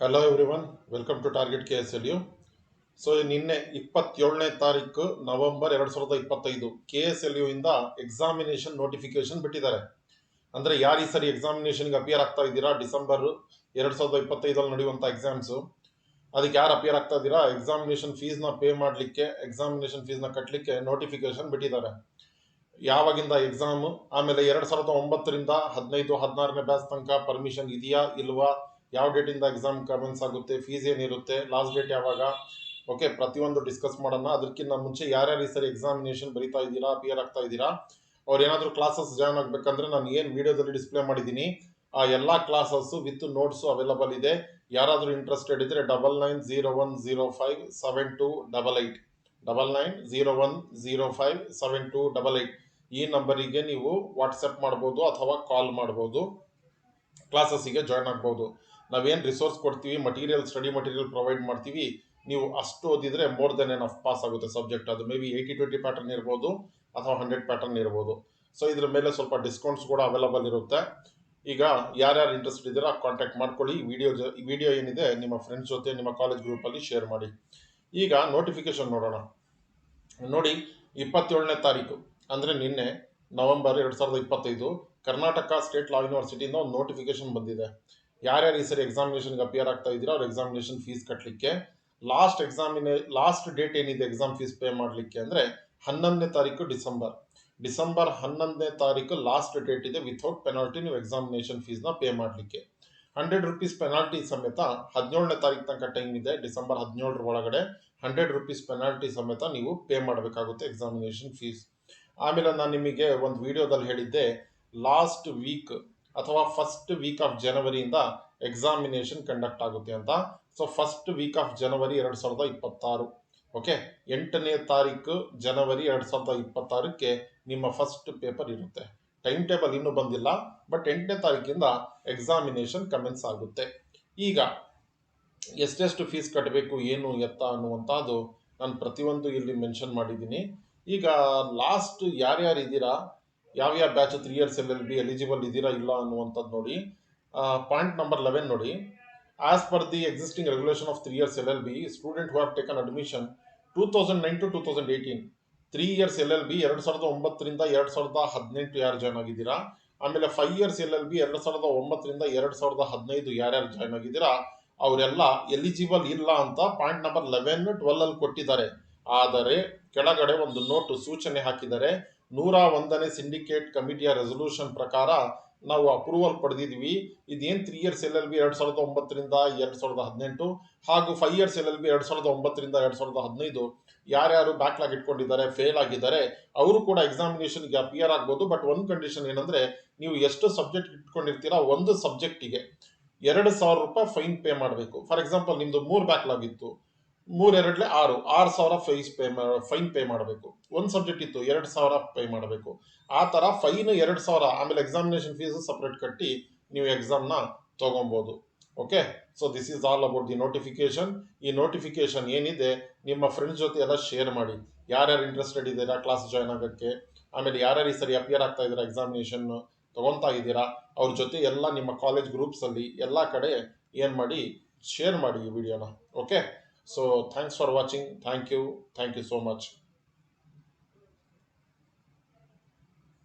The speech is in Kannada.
Hello everyone, welcome to target KSLU. So ನಿನ್ನೆ 27ನೇ ತಾರೀಕು ನವೆಂಬರ್ 2025 KSLU ಇಂದ ಎಕ್ಸಾಮಿನೇಷನ್ ನೋಟಿಫಿಕೇಶನ್ ಬಿಟ್ಟಿದ್ದಾರೆ. ಅಂದರೆ ಯಾರು ಈ ಸರಿ ಎಕ್ಸಾಮಿನೇಷನ್ಗೆ ಅಪಿಯರ್ ಆಗ್ತಾ ಇದ್ದೀರಾ, ಡಿಸೆಂಬರ್ 2025 ನಡೆಯುವಂಥ ಎಕ್ಸಾಮ್ಸು, ಅದಕ್ಕೆ ಯಾರು ಅಪಿಯರ್ ಆಗ್ತಾ ಇದ್ದೀರಾ, ಎಕ್ಸಾಮಿನೇಷನ್ ಫೀಸ್ನ ಪೇ ಮಾಡಲಿಕ್ಕೆ, ಎಕ್ಸಾಮಿನೇಷನ್ ಫೀಸ್ನ ಕಟ್ಟಲಿಕ್ಕೆ ನೋಟಿಫಿಕೇಶನ್ ಬಿಟ್ಟಿದ್ದಾರೆ. ಯಾವಾಗಿಂದ ಎಕ್ಸಾಮು, ಆಮೇಲೆ 2009ರಿಂದ 15-16ನೇ ಬ್ಯಾಚ್ ತನಕ ಪರ್ಮಿಷನ್ ಇದೆಯಾ ಇಲ್ವಾ, ಯಾವ ಡೇಟಿಂದ ಎಕ್ಸಾಮ್ ಕಮೆನ್ಸ್ ಆಗುತ್ತೆ, ಫೀಸ್ ಏನಿರುತ್ತೆ, ಲಾಸ್ಟ್ ಡೇಟ್ ಯಾವಾಗ, ಓಕೆ, ಪ್ರತಿಯೊಂದು ಡಿಸ್ಕಸ್ ಮಾಡೋಣ. ಅದಕ್ಕಿಂತ ಮುಂಚೆ ಯಾರ್ಯಾರು ಈ ಸರಿ ಎಕ್ಸಾಮಿನೇಷನ್ ಬರೀತಾ ಇದ್ದೀರಾ, ಅಪಿಯರ್ ಆಗ್ತಾ ಇದ್ದೀರಾ, ಅವ್ರು ಏನಾದರೂ ಕ್ಲಾಸಸ್ ಜಾಯ್ನ್ ಆಗಬೇಕಂದ್ರೆ ನಾನು ಏನು ವಿಡಿಯೋದಲ್ಲಿ ಡಿಸ್ಪ್ಲೇ ಮಾಡಿದ್ದೀನಿ ಆ ಎಲ್ಲ ಕ್ಲಾಸಸ್ಸು ವಿತ್ ನೋಟ್ಸು ಅವೈಲಬಲ್ ಇದೆ. ಯಾರಾದರೂ ಇಂಟ್ರೆಸ್ಟೆಡ್ ಇದ್ದರೆ 9901057288 9901057288 ಈ ನಂಬರಿಗೆ ನೀವು ವಾಟ್ಸಪ್ ಮಾಡ್ಬೋದು ಅಥವಾ ಕಾಲ್ ಮಾಡ್ಬೋದು, ಕ್ಲಾಸಸ್ಸಿಗೆ ಜಾಯ್ನ್ ಆಗ್ಬೋದು. ನಾವೇನು ರಿಸೋರ್ಸ್ ಕೊಡ್ತೀವಿ, ಸ್ಟಡಿ ಮಟೀರಿಯಲ್ ಪ್ರೊವೈಡ್ ಮಾಡ್ತೀವಿ, ನೀವು ಅಷ್ಟು ಓದಿದರೆ ಮೋರ್ ದೆನ್ ಎನಫ್ ಪಾಸ್ ಆಗುತ್ತೆ ಸಬ್ಜೆಕ್ಟ್. ಅದು ಮೇ ಬಿ 80-20 ಪ್ಯಾಟರ್ನ್ ಇರ್ಬೋದು ಅಥವಾ 100 ಪ್ಯಾಟರ್ನ್ ಇರ್ಬೋದು. ಸೊ ಇದ್ರ ಮೇಲೆ ಸ್ವಲ್ಪ ಡಿಸ್ಕೌಂಟ್ಸ್ ಕೂಡ ಅವೈಲಬಲ್ ಇರುತ್ತೆ. ಈಗ ಯಾರ್ಯಾರು ಇಂಟ್ರೆಸ್ಟ್ ಇದ್ದೀರಾ ಕಾಂಟ್ಯಾಕ್ಟ್ ಮಾಡ್ಕೊಳ್ಳಿ. ವಿಡಿಯೋ ಏನಿದೆ ನಿಮ್ಮ ಫ್ರೆಂಡ್ಸ್ ಜೊತೆ ನಿಮ್ಮ ಕಾಲೇಜ್ ಗ್ರೂಪಲ್ಲಿ ಶೇರ್ ಮಾಡಿ. ಈಗ ನೋಟಿಫಿಕೇಶನ್ ನೋಡೋಣ. ನೋಡಿ, 27ನೇ ತಾರೀಕು ಅಂದರೆ ನಿನ್ನೆ ನವೆಂಬರ್ 2025 ಕರ್ನಾಟಕ ಸ್ಟೇಟ್ ಲಾ ಯೂನಿವರ್ಸಿಟಿಯಿಂದ ಒಂದು ನೋಟಿಫಿಕೇಶನ್ ಬಂದಿದೆ. ಯಾರ್ಯಾರು ಈ ಸರಿ ಎಕ್ಸಾಮಿನೇಷನ್ಗೆ ಅಪಿಯರ್ ಆಗ್ತಾ ಇದ್ದೀರಾ ಅವ್ರ ಎಕ್ಸಾಮಿನೇಷನ್ ಫೀಸ್ ಕಟ್ಟಲಿಕ್ಕೆ ಲಾಸ್ಟ್ ಡೇಟ್ ಏನಿದೆ ಎಕ್ಸಾಮ್ ಫೀಸ್ ಪೇ ಮಾಡಲಿಕ್ಕೆ ಅಂದರೆ 11ನೇ ತಾರೀಕು ಡಿಸೆಂಬರ್ 11ನೇ ತಾರೀಕು ಲಾಸ್ಟ್ ಡೇಟ್ ಇದೆ. ವಿಥೌಟ್ ಪೆನಾಲ್ಟಿ ನೀವು ಎಕ್ಸಾಮಿನೇಷನ್ ಫೀಸ್ನ ಪೇ ಮಾಡಲಿಕ್ಕೆ 100 ರೂಪೀಸ್ ಪೆನಾಲ್ಟಿ ಸಮೇತ 17ನೇ ತಾರೀಕು ತನಕ ಟೈಮ್ ಇದೆ. ಡಿಸೆಂಬರ್ 17ರ ಒಳಗಡೆ 100 ರೂಪೀಸ್ ಪೆನಾಲ್ಟಿ ಸಮೇತ ನೀವು ಪೇ ಮಾಡಬೇಕಾಗುತ್ತೆ ಎಕ್ಸಾಮಿನೇಷನ್ ಫೀಸ್. ಆಮೇಲೆ ನಾನು ನಿಮಗೆ ಒಂದು ವಿಡಿಯೋದಲ್ಲಿ ಹೇಳಿದ್ದೆ, ಲಾಸ್ಟ್ ವೀಕ್ ಅಥವಾ ಫಸ್ಟ್ ವೀಕ್ ಆಫ್ ಜನವರಿಯಿಂದ ಎಕ್ಸಾಮಿನೇಷನ್ ಕಂಡಕ್ಟ್ ಆಗುತ್ತೆ ಅಂತ. So first week of January 2026, okay, 8ನೇ ತಾರೀಕು ಜನವರಿ 2026ಕ್ಕೆ ನಿಮ್ಮ ಫಸ್ಟ್ ಪೇಪರ್ ಇರುತ್ತೆ. ಟೈಮ್ ಟೇಬಲ್ ಇನ್ನೂ ಬಂದಿಲ್ಲ, ಬಟ್ 8ನೇ ತಾರೀಕಿಂದ ಎಕ್ಸಾಮಿನೇಷನ್ ಕಮೆನ್ಸ್ ಆಗುತ್ತೆ. ಈಗ ಎಷ್ಟೆಷ್ಟು ಫೀಸ್ ಕಟ್ಟಬೇಕು, ಏನು ಎತ್ತ ಅನ್ನುವಂಥದ್ದು ನಾನು ಪ್ರತಿಯೊಂದು ಇಲ್ಲಿ ಮೆನ್ಷನ್ ಮಾಡಿದ್ದೀನಿ. ಈಗ ಲಾಸ್ಟ್ ಯಾರ್ಯಾರು ಇದ್ದೀರಾ, ಯಾವ್ಯಾವ ಬ್ಯಾಚ್ 3 years LLB ಎಲಿಜಿಬಲ್ ಇದ್ದೀರಾ ಇಲ್ಲ ಅನ್ನುವಂಥದ್ದು ನೋಡಿ. ಪಾಯಿಂಟ್ ನಂಬರ್ 11 ನೋಡಿ. As per the existing regulation of 3 years LLB, student who have taken admission 2009 to 2018, 3 years LLB 2009ರಿಂದ 2018 ಯಾರು ಜಾಯ್ನ್ ಆಗಿದ್ದೀರಾ, ಆಮೇಲೆ 5 years LLB 2009ರಿಂದ 2015 ಯಾರ್ಯಾರು ಜಾಯ್ನ್ ಆಗಿದ್ದೀರಾ ಅವರೆಲ್ಲ ಎಲಿಜಿಬಲ್ ಇಲ್ಲ ಅಂತ ಪಾಯಿಂಟ್ ನಂಬರ್ 11, 12 ಅಲ್ಲಿ ಕೊಟ್ಟಿದ್ದಾರೆ. ಆದರೆ ಕೆಳಗಡೆ ಒಂದು ನೋಟು ಸೂಚನೆ ಹಾಕಿದ್ದಾರೆ. 101ನೇ ಸಿಂಡಿಕೇಟ್ ಕಮಿಟಿಯ ರೆಸೊಲ್ಯೂಷನ್ ಪ್ರಕಾರ ನಾವು ಅಪ್ರೂವಲ್ ಪಡೆದಿದ್ವಿ. ಇದೇನು 3 years LLB 2009ರಿಂದ 2018 ಹಾಗೂ 5 years LLB 2009ರಿಂದ 2015 ಯಾರ್ಯಾರು ಬ್ಯಾಕ್ಲಾಗ್ ಇಟ್ಕೊಂಡಿದ್ದಾರೆ, ಫೇಲ್ ಆಗಿದ್ದಾರೆ, ಅವರು ಕೂಡ ಎಕ್ಸಾಮಿನೇಷನ್ಗೆ ಅಪಿಯರ್ ಆಗ್ಬೋದು. ಬಟ್ ಒಂದು ಕಂಡೀಷನ್ ಏನಂದ್ರೆ, ನೀವು ಎಷ್ಟು ಸಬ್ಜೆಕ್ಟ್ ಇಟ್ಕೊಂಡಿರ್ತೀರಾ ಒಂದು ಸಬ್ಜೆಕ್ಟಿಗೆ 2,000 ರೂಪಾಯಿ ಫೈನ್ ಪೇ ಮಾಡಬೇಕು. ಫಾರ್ ಎಕ್ಸಾಂಪಲ್ ನಿಮ್ದು 3 ಬ್ಯಾಕ್ಲಾಗ್ ಇತ್ತು, 3 6,000 ಫೈನ್ ಪೇ ಮಾಡಬೇಕು. ಒಂದು ಸಬ್ಜೆಕ್ಟ್ ಇತ್ತು 2,000 ಪೇ ಮಾಡಬೇಕು. ಆ ಥರ ಫೈನ್ 2,000, ಆಮೇಲೆ ಎಕ್ಸಾಮಿನೇಷನ್ ಫೀಸ್ ಸಪ್ರೇಟ್ ಕಟ್ಟಿ ನೀವು ಎಕ್ಸಾಮ್ನ ತೊಗೊಬೋದು. Okay, so this is all about the notification. ಈ ನೋಟಿಫಿಕೇಶನ್ ಏನಿದೆ ನಿಮ್ಮ ಫ್ರೆಂಡ್ಸ್ ಜೊತೆ ಎಲ್ಲ ಶೇರ್ ಮಾಡಿ. ಯಾರ್ಯಾರು ಇಂಟ್ರೆಸ್ಟೆಡ್ ಇದ್ದೀರಾ ಕ್ಲಾಸ್ ಜಾಯ್ನ್ ಆಗೋಕ್ಕೆ, ಆಮೇಲೆ ಯಾರ್ಯಾರು ಈ ಸರಿ ಅಪಿಯರ್ ಆಗ್ತಾ ಇದ್ದೀರಾ, ಎಕ್ಸಾಮಿನೇಷನ್ ತೊಗೊತಾ ಇದ್ದೀರಾ, ಅವ್ರ ಜೊತೆ ಎಲ್ಲ ನಿಮ್ಮ ಕಾಲೇಜ್ ಗ್ರೂಪ್ಸಲ್ಲಿ ಎಲ್ಲ ಕಡೆ ಏನು ಮಾಡಿ, ಶೇರ್ ಮಾಡಿ ಈ ವಿಡಿಯೋನ. Okay, so thanks for watching. Thank you so much.